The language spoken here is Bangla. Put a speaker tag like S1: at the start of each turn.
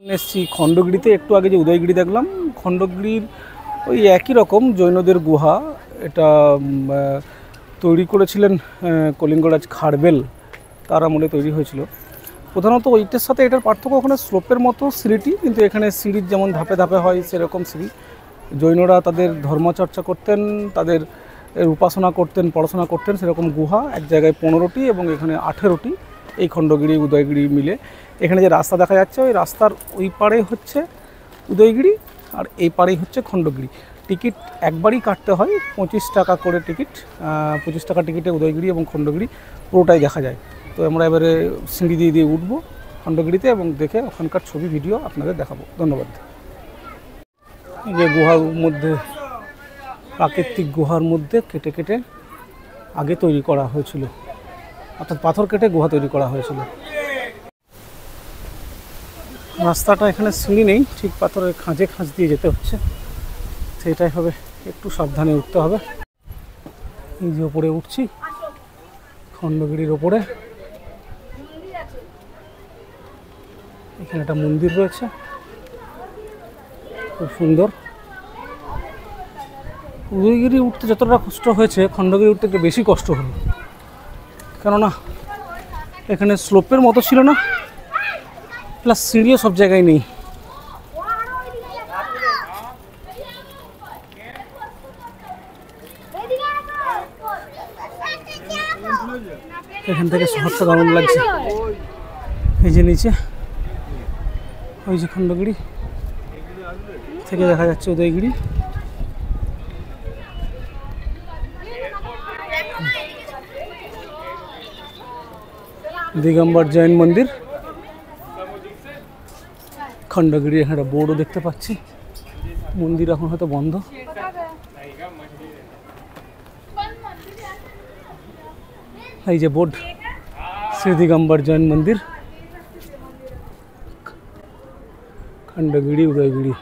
S1: এসছি খণ্ডগিরিতে। একটু আগে যে উদয়গিরি দেখলাম, খণ্ডগিরির ওই একই রকম জৈনদের গুহা। এটা তৈরি করেছিলেন কলিঙ্গরাজ খারবেল, তার আমলে তৈরি হয়েছিল। প্রধানত ওইটার সাথে এটার পার্থক্য, ওখানে স্লোপের মতো সিঁড়িটি, কিন্তু এখানে সিঁড়ির যেমন ধাপে ধাপে হয় সেরকম সিঁড়ি। জৈনরা তাদের ধর্মচর্চা করতেন, তাদের উপাসনা করতেন, পড়াশোনা করতেন, সেরকম গুহা এক জায়গায় 15টি এবং এখানে 18টি, এই খণ্ডগিরি উদয়গিরি মিলে। এখানে যে রাস্তা দেখা যাচ্ছে, ওই রাস্তার ওই পারে হচ্ছে উদয়গিরি আর এই পারেই হচ্ছে খণ্ডগিরি। টিকিট একবারই কাটতে হয়, 25 টাকা করে টিকিট। 25 টাকা টিকিটে উদয়গিরি এবং খণ্ডগিরি পুরোটাই দেখা যায়। তো আমরা এবারে সিঁড়ি দিয়ে দিয়ে উঠবো খণ্ডগিরিতে এবং দেখে ওখানকার ছবি ভিডিও আপনাদের দেখাবো। ধন্যবাদ। এই যে গুহার মধ্যে, প্রাকৃতিক গুহার মধ্যে কেটে কেটে আগে তৈরি করা হয়েছিল, অর্থাৎ পাথর কেটে গুহা তৈরি করা হয়েছিল। রাস্তাটা এখানে সিঁড়ি নেই, ঠিক পাথরের খাঁজে খাঁজ দিয়ে যেতে হচ্ছে, সেটাই হবে, একটু সাবধানে উঠতে হবে। এই যে ওপরে উঠছি খণ্ডগিরির ওপরে, এখানে একটা মন্দির রয়েছে খুব সুন্দর। উদয়গিরি উঠতে যতটা কষ্ট হয়েছে, খণ্ডগিরি উঠতে একটু বেশি কষ্ট হলো, কেননা এখানে স্লোপের মতো ছিল না, প্লাস সিঁড়িও সব জায়গায় নেই। এখান থেকে শহরটা দারুণ লাগছে। এই যে নিচে ওই যে খণ্ডগিরি থেকে দেখা যাচ্ছে উদয়গিরি। দিগম্বর জৈন মন্দির খণ্ডগিরি, এখানে বোর্ডও দেখতে পাচ্ছি। মন্দির এখন হয়তো বন্ধ। এই যে বোর্ড, শ্রী দিগম্বর জৈন মন্দির খণ্ডগিরি উদয়গিরি।